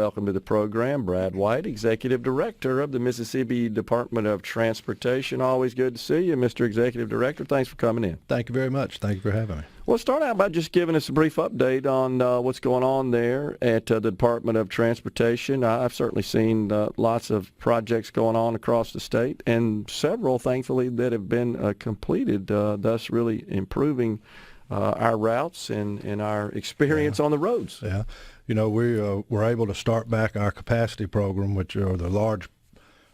welcome to the program Brad White, Executive Director of the Mississippi Department of Transportation. Always good to see you, Mr. Executive Director. Thanks for coming in. Thank you very much. Thank you for having me. Well, start out by just giving us a brief update on what's going on there at the Department of Transportation. I've certainly seen lots of projects going on across the state, and several, thankfully, that have been completed, thus really improving our routes and our experience on the roads. Yeah. You know, we were able to start back our capacity program, which are the large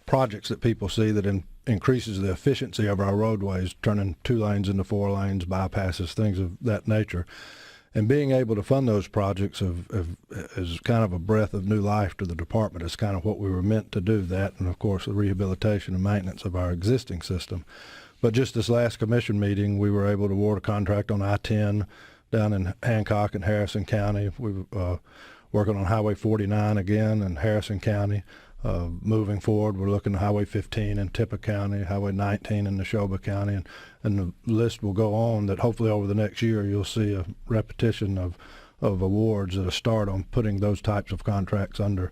projects that people see that increases the efficiency of our roadways, turning 2 lanes into 4 lanes, bypasses, things of that nature. And being able to fund those projects is kind of a breath of new life to the department. It's kind of what we were meant to do, that, and of course the rehabilitation and maintenance of our existing system. But just this last commission meeting, we were able to award a contract on I-10 down in Hancock and Harrison County. We were working on Highway 49 again in Harrison County. Moving forward, we're looking at Highway 15 in Tippah County, Highway 19 in Neshoba County, and the list will go on that hopefully over the next year you'll see a repetition of awards that will start on putting those types of contracts underway.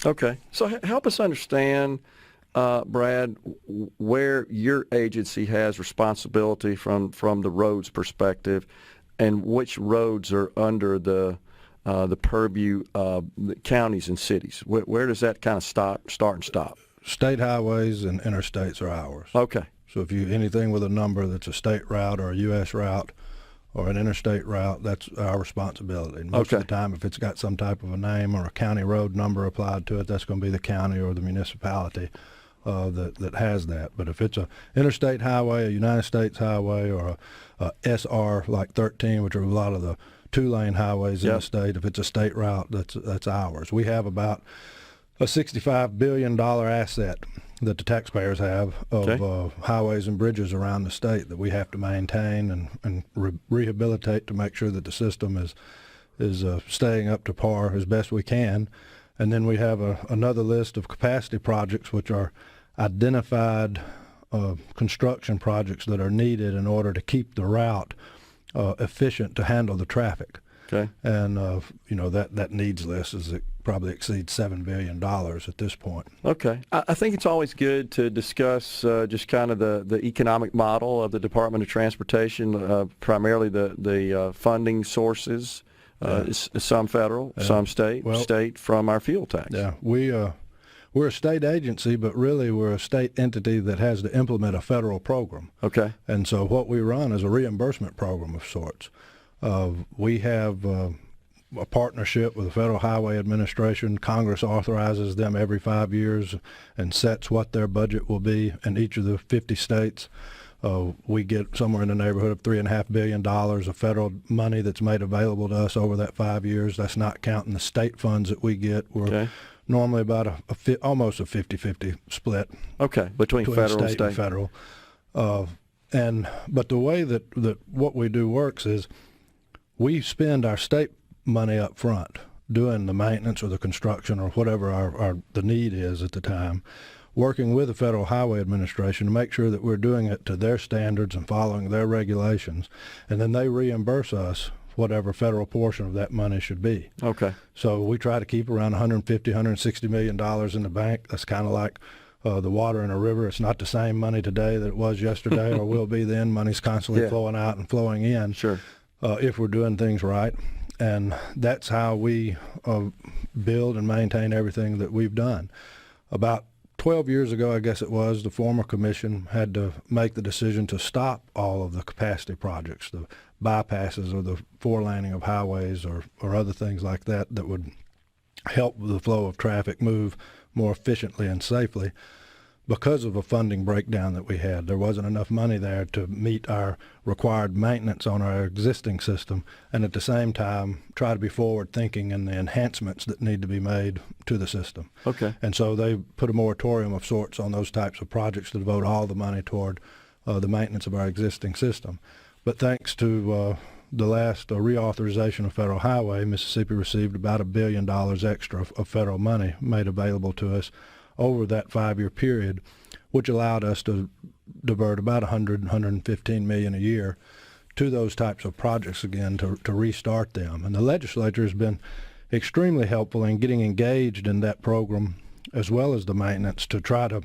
Okay. So help us understand, Brad, where your agency has responsibility from the roads perspective, and which roads are under the purview of the counties and cities. Where does that kind of start and stop? State highways and interstates are ours. Okay. So if anything with a number that's a state route or a U.S. route or an interstate route, that's our responsibility. And most of the time, if it's got some type of a name or a county road number applied to it, that's going to be the county or the municipality that has that. But if it's a interstate highway, a United States highway, or a SR like 13, which are a lot of the 2-lane highways in the state, if it's a state route, that's ours. We have about a $65 billion asset that the taxpayers have of highways and bridges around the state that we have to maintain and rehabilitate to make sure that the system is staying up to par as best we can. And then we have another list of capacity projects, which are identified construction projects that are needed in order to keep the route efficient to handle the traffic. Okay. And, that needs list probably exceeds $7 billion at this point. Okay. I think it's always good to discuss just kind of the economic model of the Department of Transportation, primarily the funding sources, some federal, some state from our fuel tax. Yeah. We're a state agency, but really we're a state entity that has to implement a federal program. Okay. And so what we run is a reimbursement program of sorts. We have a partnership with the Federal Highway Administration. Congress authorizes them every 5 years and sets what their budget will be in each of the 50 states. We get somewhere in the neighborhood of $3.5 billion of federal money that's made available to us over that 5 years. That's not counting the state funds that we get. We're normally about almost a 50-50 split. Okay, between federal state and federal. But the way that what we do works is we spend our state money up front doing the maintenance or the construction or whatever the need is at the time, working with the Federal Highway Administration to make sure that we're doing it to their standards and following their regulations, and then they reimburse us whatever federal portion of that money should be. Okay. So we try to keep around $160 million in the bank. That's kind of like the water in a river. It's not the same money today that it was yesterday or will be then. Money's constantly flowing out and flowing in. Sure. If we're doing things right. And that's how we build and maintain everything that we've done. About 12 years ago, I guess it was, the former commission had to make the decision to stop all of the capacity projects, the bypasses or the 4-laning of highways or other things like that would help the flow of traffic move more efficiently and safely. Because of a funding breakdown that we had, there wasn't enough money there to meet our required maintenance on our existing system, and at the same time try to be forward thinking in the enhancements that need to be made to the system. Okay. And so they put a moratorium of sorts on those types of projects to devote all the money toward the maintenance of our existing system. But thanks to the last reauthorization of federal highway, Mississippi received about $1 billion extra of federal money made available to us over that 5-year period, which allowed us to divert about $115 million a year to those types of projects again to restart them. And the legislature has been extremely helpful in getting engaged in that program as well as the maintenance to try to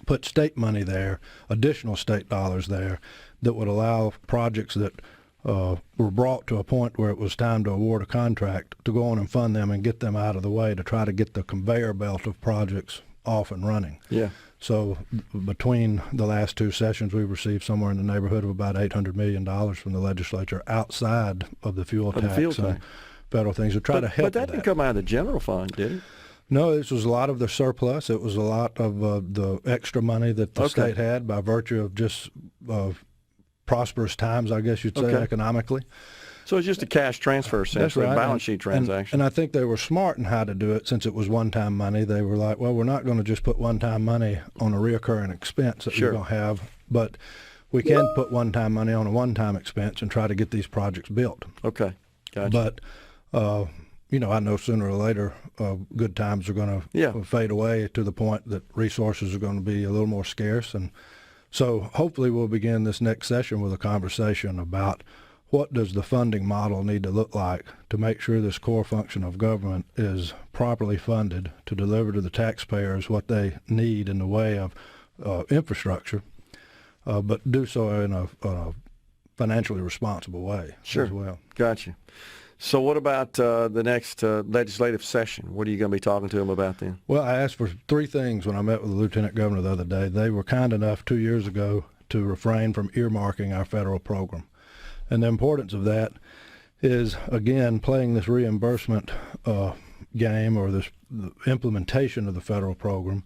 put state money there, additional state dollars there, that would allow projects that were brought to a point where it was time to award a contract to go on and fund them and get them out of the way to try to get the conveyor belt of projects off and running. Yeah. So between the last two sessions, we've received somewhere in the neighborhood of about $800 million from the legislature outside of the fuel tax and federal things to try to help. But that didn't come out of the general fund, did it? No, this was a lot of the surplus. It was a lot of the extra money that the state had by virtue of just prosperous times, I guess you'd say, economically. So it's just a cash transfer, essentially, right. a balance sheet transaction. And I think they were smart in how to do it since it was one-time money. They were like, well, we're not going to just put one-time money on a reoccurring expense that we're going to have, but we can put one-time money on a one-time expense and try to get these projects built. Okay, gotcha. But I know sooner or later good times are going to fade away to the point that resources are going to be a little more scarce. And so hopefully we'll begin this next session with a conversation about what does the funding model need to look like to make sure this core function of government is properly funded to deliver to the taxpayers what they need in the way of infrastructure, but do so in a financially responsible way as well. Gotcha. So what about the next legislative session? What are you going to be talking to them about then? Well, I asked for three things when I met with the lieutenant governor the other day. They were kind enough 2 years ago to refrain from earmarking our federal program. And the importance of that is, again, playing this reimbursement game or the implementation of the federal program.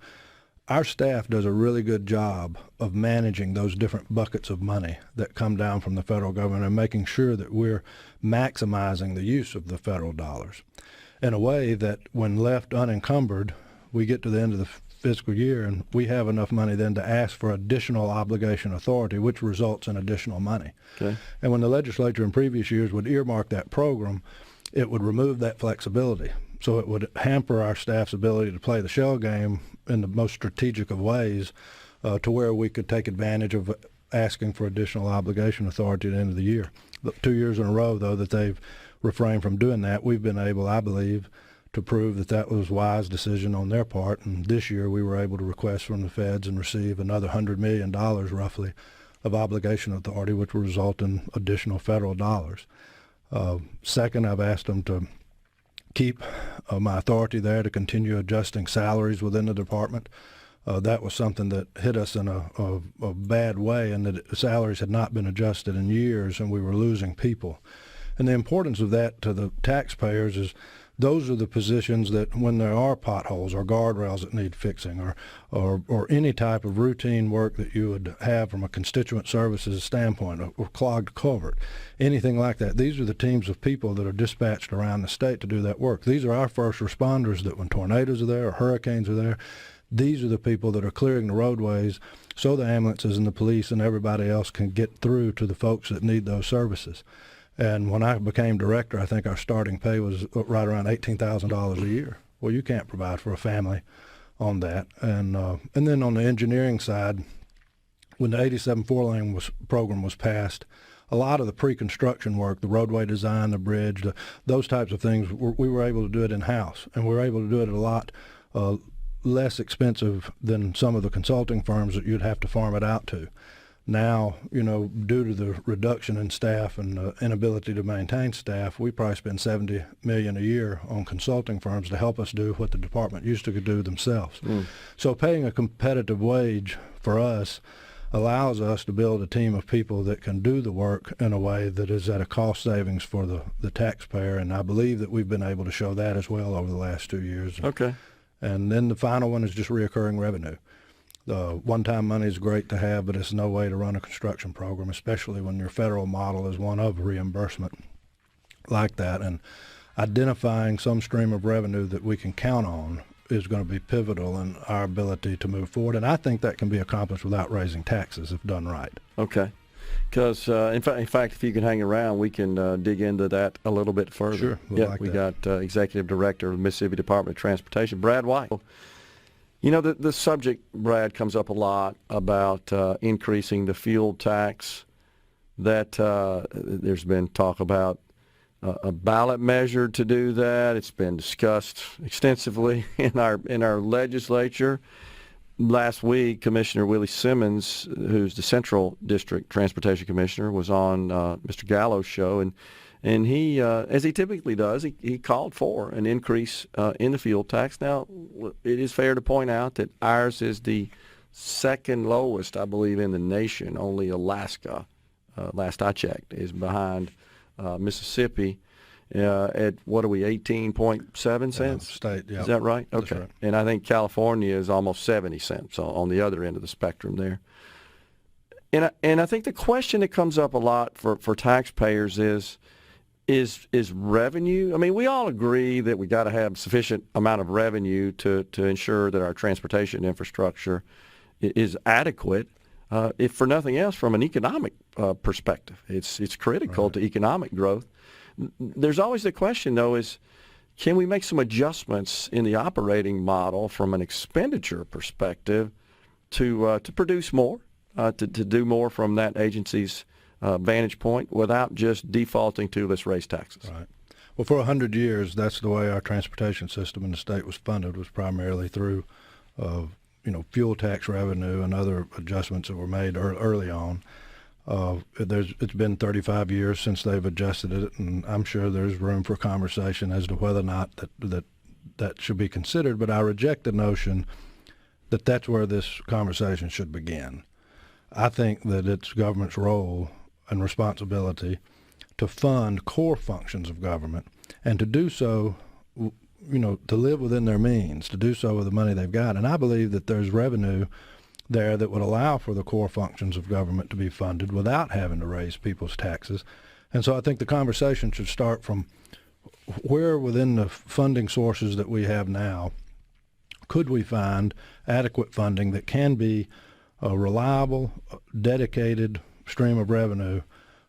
Our staff does a really good job of managing those different buckets of money that come down from the federal government and making sure that we're maximizing the use of the federal dollars in a way that when left unencumbered, we get to the end of the fiscal year and we have enough money then to ask for additional obligation authority, which results in additional money. Okay. And when the legislature in previous years would earmark that program, it would remove that flexibility. So it would hamper our staff's ability to play the shell game in the most strategic of ways to where we could take advantage of asking for additional obligation authority at the end of the year. 2 years in a row, though, that they've refrained from doing that, we've been able, I believe, to prove that that was a wise decision on their part. And this year we were able to request from the feds and receive another $100 million roughly of obligation authority, which will result in additional federal dollars. Second, I've asked them to keep my authority there to continue adjusting salaries within the department. That was something that hit us in a bad way, and that salaries had not been adjusted in years, and we were losing people. And the importance of that to the taxpayers is those are the positions that when there are potholes or guardrails that need fixing or any type of routine work that you would have from a constituent services standpoint, or clogged culvert, anything like that, these are the teams of people that are dispatched around the state to do that work. These are our first responders that when tornadoes are there or hurricanes are there, these are the people that are clearing the roadways so the ambulances and the police and everybody else can get through to the folks that need those services. And when I became director, I think our starting pay was right around $18,000 a year. Well, you can't provide for a family on that. And then on the engineering side, when the 87 4-lane program was passed, a lot of the pre-construction work, the roadway design, the bridge, those types of things, we were able to do it in-house. And we were able to do it at a lot less expensive than some of the consulting firms that you'd have to farm it out to. Now, due to the reduction in staff and the inability to maintain staff, we probably spend $70 million a year on consulting firms to help us do what the department used to do themselves. So paying a competitive wage for us allows us to build a team of people that can do the work in a way that is at a cost savings for the taxpayer, and I believe that we've been able to show that as well over the last 2 years. Okay. And then the final one is just reoccurring revenue. The one-time money is great to have, but it's no way to run a construction program, especially when your federal model is one of reimbursement like that. And identifying some stream of revenue that we can count on is going to be pivotal in our ability to move forward. And I think that can be accomplished without raising taxes if done right. Okay. Because, in fact, if you can hang around, we can dig into that a little bit further. Sure. We got Executive Director of the Mississippi Department of Transportation, Brad White. The subject, Brad, comes up a lot about increasing the fuel tax that there's been talk about a ballot measure to do that. It's been discussed extensively in our legislature. Last week, Commissioner Willie Simmons, who's the Central District Transportation Commissioner, was on Mr. Gallo's show, and he, as he typically does, he called for an increase in the fuel tax. Now, it is fair to point out that ours is the second lowest, I believe, in the nation. Only Alaska, last I checked, is behind Mississippi. At what are we, 18.7 cents? State, yeah. Is that right? Okay. That's right. And I think California is almost 70 cents on the other end of the spectrum there. And I think the question that comes up a lot for taxpayers is revenue. I mean, we all agree that we got to have sufficient amount of revenue to ensure that our transportation infrastructure is adequate. If for nothing else, from an economic perspective, it's critical to economic growth. There's always the question, though, is can we make some adjustments in the operating model from an expenditure perspective to produce more, to do more from that agency's vantage point without just defaulting to let's raise taxes? Right. Well, for 100 years, that's the way our transportation system in the state was funded, was primarily through fuel tax revenue and other adjustments that were made early on. It's been 35 years since they've adjusted it, and I'm sure there's room for conversation as to whether or not that should be considered. But I reject the notion that that's where this conversation should begin. I think that it's government's role and responsibility to fund core functions of government, and to do so, to live within their means, to do so with the money they've got. And I believe that there's revenue there that would allow for the core functions of government to be funded without having to raise people's taxes. And so I think the conversation should start from where within the funding sources that we have now could we find adequate funding that can be a reliable, dedicated stream of revenue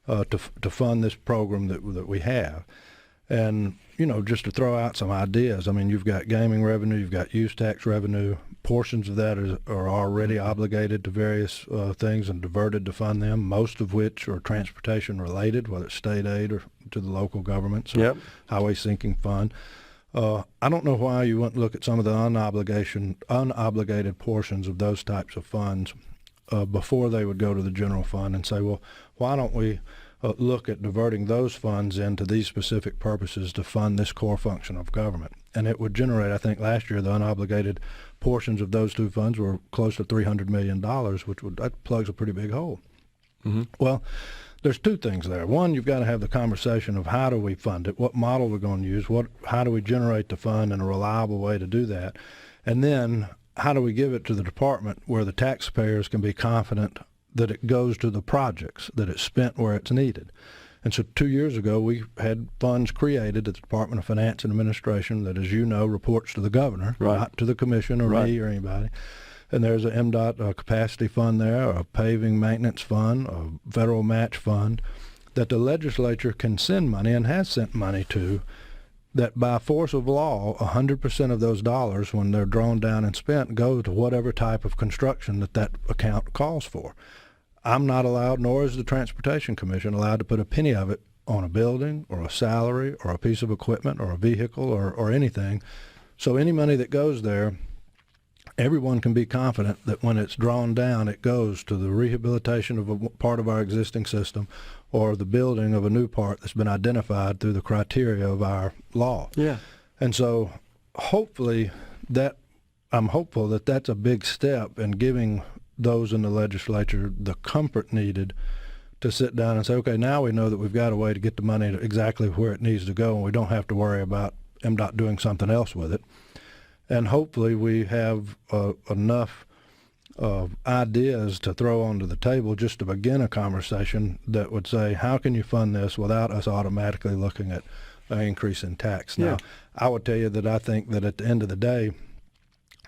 to fund this program that we have. And, just to throw out some ideas, I mean, you've got gaming revenue, you've got use tax revenue. Portions of that are already obligated to various things and diverted to fund them, most of which are transportation related, whether it's state aid or to the local governments, or highway sinking fund. I don't know why you wouldn't look at some of the unobligated portions of those types of funds before they would go to the general fund and say, well, why don't we look at diverting those funds into these specific purposes to fund this core function of government. And it would generate, I think last year, the unobligated portions of those two funds were close to $300 million, that plugs a pretty big hole. Mm-hmm. Well, there's two things there. One, you've got to have the conversation of how do we fund it, what model we're going to use, how do we generate the fund in a reliable way to do that, and then how do we give it to the department where the taxpayers can be confident that it goes to the projects, that it's spent where it's needed. And so 2 years ago, we had funds created at the Department of Finance and Administration that, as you know, reports to the governor, not to the commission or me or anybody. And there's a MDOT capacity fund there, a paving maintenance fund, a federal match fund that the legislature can send money and has sent money to, that by force of law, 100% of those dollars, when they're drawn down and spent, go to whatever type of construction that account calls for. I'm not allowed, nor is the Transportation Commission allowed, to put a penny of it on a building or a salary or a piece of equipment or a vehicle or anything. So any money that goes there, everyone can be confident that when it's drawn down, it goes to the rehabilitation of a part of our existing system or the building of a new part that's been identified through the criteria of our law. Yeah. And so hopefully I'm hopeful that that's a big step in giving those in the legislature the comfort needed to sit down and say, okay, now we know that we've got a way to get the money to exactly where it needs to go, and we don't have to worry about MDOT doing something else with it. And hopefully we have enough ideas to throw onto the table just to begin a conversation that would say, how can you fund this without us automatically looking at an increase in tax? Now, I would tell you that I think that at the end of the day,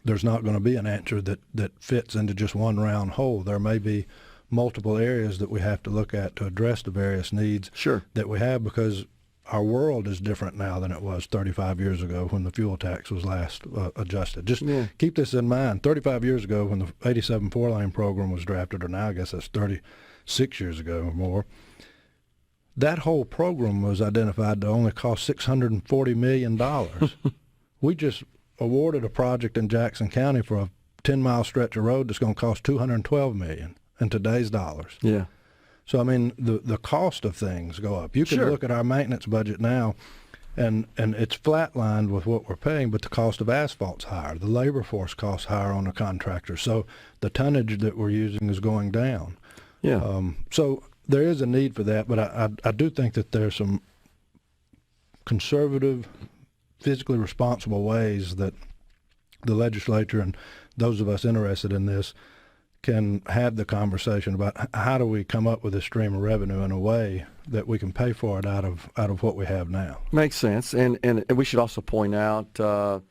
there's not going to be an answer that fits into just one round hole. There may be multiple areas that we have to look at to address the various needs that we have, because our world is different now than it was 35 years ago when the fuel tax was last adjusted. Just keep this in mind. 35 years ago when the 87 four-lane program was drafted, or now I guess that's 6 years ago or more. That whole program was identified to only cost $640 million. We just awarded a project in Jackson County for a 10-mile stretch of road that's going to cost $212 million in today's dollars. Yeah. So, I mean, the cost of things go up. You can Sure. look at our maintenance budget now, and it's flatlined with what we're paying, but the cost of asphalt's higher. The labor force costs higher on the contractor. So the tonnage that we're using is going down. Yeah. So there is a need for that, but I do think that there's some conservative, physically responsible ways that the legislature and those of us interested in this can have the conversation about how do we come up with a stream of revenue in a way that we can pay for it out of what we have now. Makes sense. And we should also point out, Mr.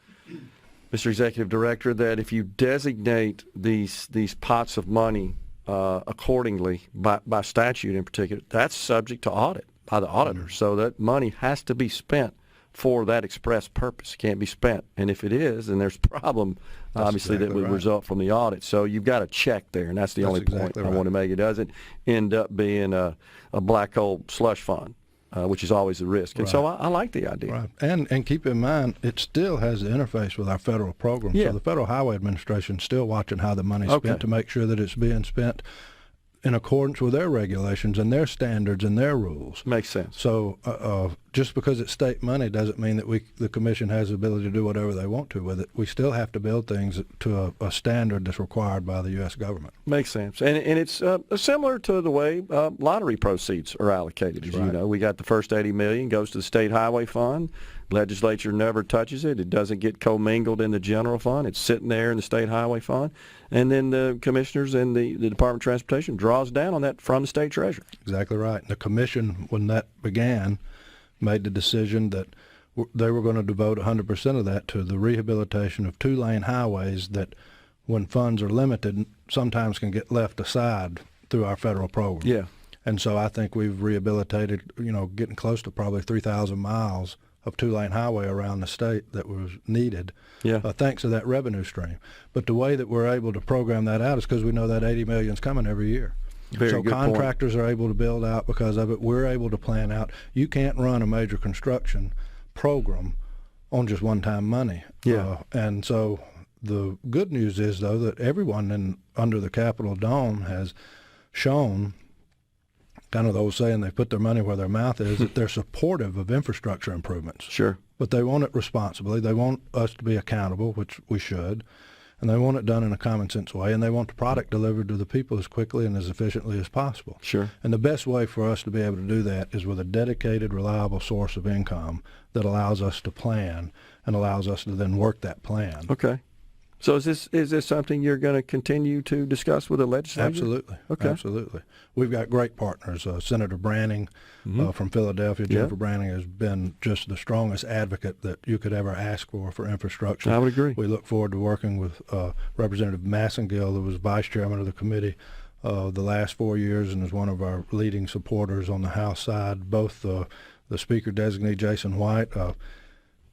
Executive Director, that if you designate these pots of money accordingly by statute in particular, that's subject to audit by the auditor. Mm-hmm. So that money has to be spent for that express purpose. It can't be spent. And if it is, then there's a problem, That's obviously, exactly that would right. result from the audit. So you've got to check there, and that's the only point exactly I right. want to make. It doesn't end up being a black hole slush fund, which is always a risk. And so I like the idea. Right. And keep in mind, it still has the interface with our federal program. Yeah. So the Federal Highway Administration is still watching how the money's Okay. spent to make sure that it's being spent in accordance with their regulations and their standards and their rules. Makes sense. So just because it's state money doesn't mean that the commission has the ability to do whatever they want to with it. We still have to build things to a standard that's required by the U.S. government. Makes sense. And it's similar to the way lottery proceeds are allocated. As you right. know, we got the first $80 million goes to the State Highway Fund. Legislature never touches it. It doesn't get commingled in the general fund. It's sitting there in the State Highway Fund. And then the commissioners and the Department of Transportation draws down on that from the state treasurer. Exactly right. The commission, when that began, made the decision that they were going to devote 100% of that to the rehabilitation of two-lane highways that, when funds are limited, sometimes can get left aside through our federal program. Yeah. And so I think we've rehabilitated, getting close to probably 3,000 miles of two-lane highway around the state that was needed, thanks to that revenue stream. But the way that we're able to program that out is because we know that $80 million is coming every year. Very so good contractors are able to build out because of it. We're able to plan out. You can't run a major construction program on just one-time money. Yeah. And so the good news is, though, that everyone under the Capitol Dome has shown, kind of the old saying, they put their money where their mouth is, that they're supportive of infrastructure improvements. Sure. But they want it responsibly. They want us to be accountable, which we should. And they want it done in a common sense way, and they want the product delivered to the people as quickly and as efficiently as possible. Sure. And the best way for us to be able to do that is with a dedicated, reliable source of income that allows us to plan and allows us to then work that plan. Okay. So is this something you're going to continue to discuss with the legislature? Absolutely. Okay. Absolutely. We've got great partners. Senator Branning from Philadelphia, Jennifer Branning, has been just the strongest advocate that you could ever ask for infrastructure. I would agree. We look forward to working with Representative Massengill, who was vice chairman of the committee the last 4 years and is one of our leading supporters on the House side. Both the Speaker designee, Jason White,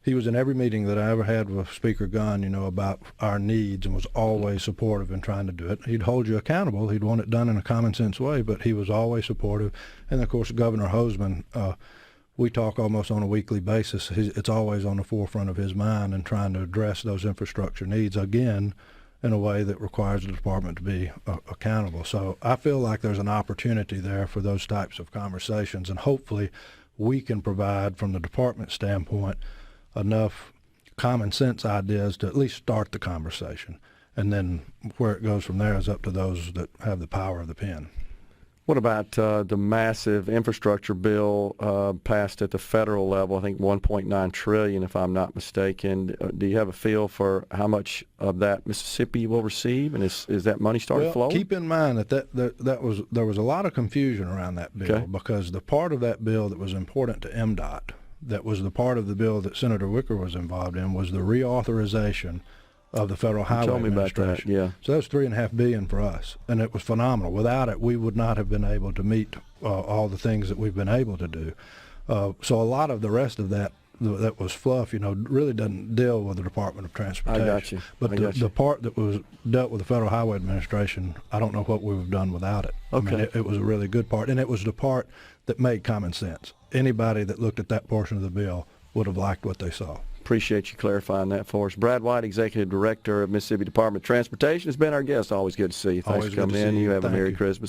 he was in every meeting that I ever had with Speaker Gunn, about our needs, and was always supportive in trying to do it. He'd hold you accountable. He'd want it done in a common sense way, but he was always supportive. And, of course, Governor Hoseman, we talk almost on a weekly basis. It's always on the forefront of his mind and trying to address those infrastructure needs, again, in a way that requires the department to be accountable. So I feel like there's an opportunity there for those types of conversations, and hopefully we can provide, from the department standpoint, enough common sense ideas to at least start the conversation. And then where it goes from there is up to those that have the power of the pen. What about the massive infrastructure bill passed at the federal level? I think $1.9 trillion, if I'm not mistaken. Do you have a feel for how much of that Mississippi will receive, and is that money starting to flow? Keep in mind that there was a lot of confusion around that bill because the part of that bill that was important to MDOT, that was the part of the bill that Senator Wicker was involved in, was the reauthorization of the Federal Highway Administration. About that, yeah. So that was $3.5 billion for us, and it was phenomenal. Without it, we would not have been able to meet all the things that we've been able to do. So a lot of the rest of that that was fluff, really doesn't deal with the Department of Transportation. I got you. But the part that was dealt with the Federal Highway Administration, I don't know what we would have done without it. Okay. I mean, it was a really good part, and it was the part that made common sense. Anybody that looked at that portion of the bill would have liked what they saw. Appreciate you clarifying that for us. Brad White, Executive Director of Mississippi Department of Transportation, has been our guest. Always good to see you. Thanks Always for good coming to see in. you. You have a Thank Merry you. Christmas.